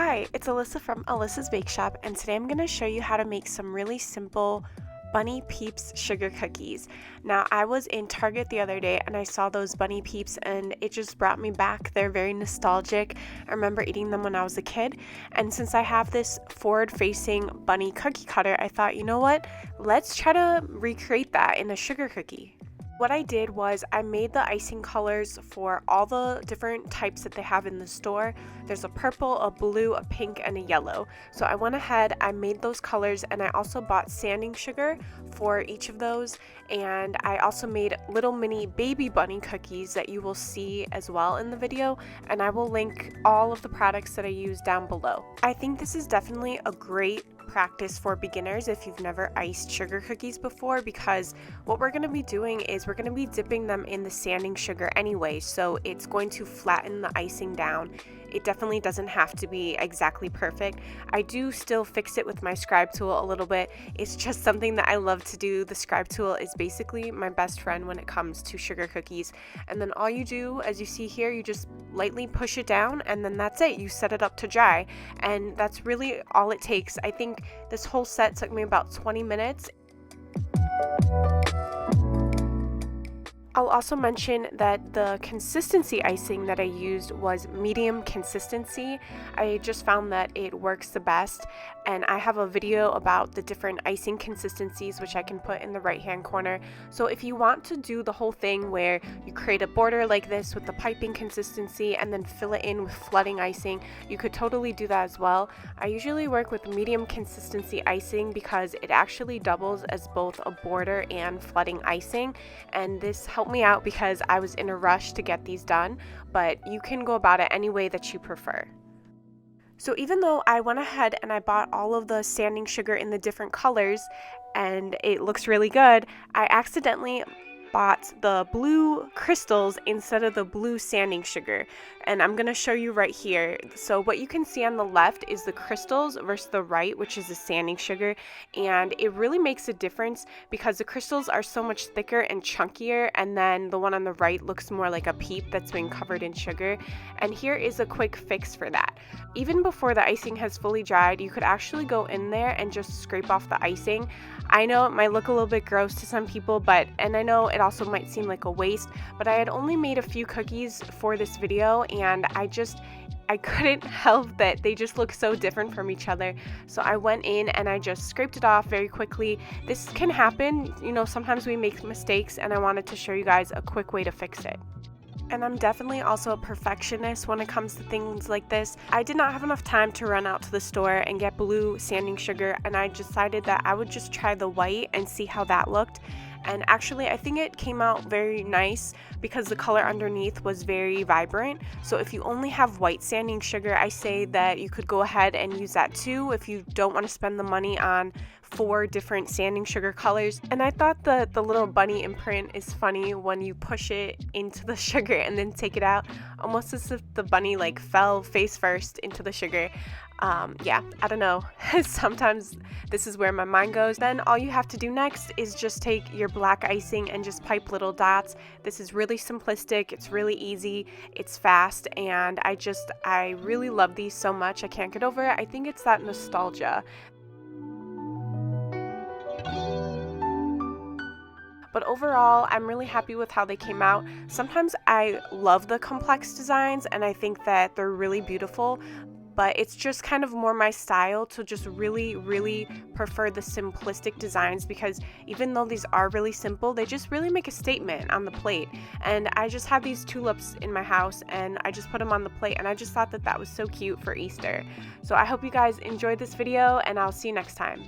Hi, it's Alyssa from Alyssa's Bake Shop, and today I'm going to show you how to make some really simple Bunny Peeps sugar cookies. Now, I was in Target the other day and I saw those Bunny Peeps and it just brought me back. They're very nostalgic. I remember eating them when I was a kid, and since I have this forward-facing bunny cookie cutter, I thought, you know what? Let's try to recreate that in a sugar cookie. What I did was I made the icing colors for all the different types that they have in the store. There's a purple, a blue, a pink, and a yellow. So I went ahead, I made those colors, and I also bought sanding sugar for each of those. And I also made little mini baby bunny cookies that you will see as well in the video. And I will link all of the products that I use down below. I think this is definitely a great practice for beginners if you've never iced sugar cookies before, because what we're going to be doing is we're going to be dipping them in the sanding sugar anyway, so it's going to flatten the icing down. It definitely doesn't have to be exactly perfect. I do still fix it with my scribe tool a little bit. It's just something that I love to do. The scribe tool is basically my best friend when it comes to sugar cookies. And then all you do, as you see here, you just lightly push it down and then that's it. You set it up to dry. And that's really all it takes. I think this whole set took me about 20 minutes. I'll also mention that the consistency icing that I used was medium consistency. I just found that it works the best, and I have a video about the different icing consistencies which I can put in the right hand corner. So if you want to do the whole thing where you create a border like this with the piping consistency and then fill it in with flooding icing, you could totally do that as well. I usually work with medium consistency icing because it actually doubles as both a border and flooding icing, and this helped me out because I was in a rush to get these done, but you can go about it any way that you prefer. So even though I went ahead and I bought all of the sanding sugar in the different colors and it looks really good, I accidentally bought the blue crystals instead of the blue sanding sugar, and I'm going to show you right here. So what you can see on the left is the crystals versus the right, which is the sanding sugar, and it really makes a difference because the crystals are so much thicker and chunkier, and then the one on the right looks more like a peep that's been covered in sugar. And here is a quick fix for that. Even before the icing has fully dried, you could actually go in there and just scrape off the icing. I know it might look a little bit gross to some people, and I know it also might seem like a waste, but I had only made a few cookies for this video, and I couldn't help that they just look so different from each other. So I went in and I just scraped it off very quickly. This can happen, you know, sometimes we make mistakes, and I wanted to show you guys a quick way to fix it. And I'm definitely also a perfectionist when it comes to things like this. I did not have enough time to run out to the store and get blue sanding sugar, and I decided that I would just try the white and see how that looked. And actually, I think it came out very nice because the color underneath was very vibrant. So if you only have white sanding sugar, I say that you could go ahead and use that too if you don't want to spend the money on 4 different sanding sugar colors. And I thought the little bunny imprint is funny when you push it into the sugar and then take it out, almost as if the bunny like fell face first into the sugar. Yeah, I don't know. Sometimes this is where my mind goes. Then all you have to do next is just take your black icing and just pipe little dots. This is really simplistic. It's really easy. It's fast, and I really love these so much. I can't get over it. I think it's that nostalgia. But overall, I'm really happy with how they came out. Sometimes I love the complex designs and I think that they're really beautiful, but it's just kind of more my style to just really prefer the simplistic designs, because even though these are really simple, they just really make a statement on the plate. And I just have these tulips in my house and I just put them on the plate, and I just thought that that was so cute for Easter. So I hope you guys enjoyed this video, and I'll see you next time.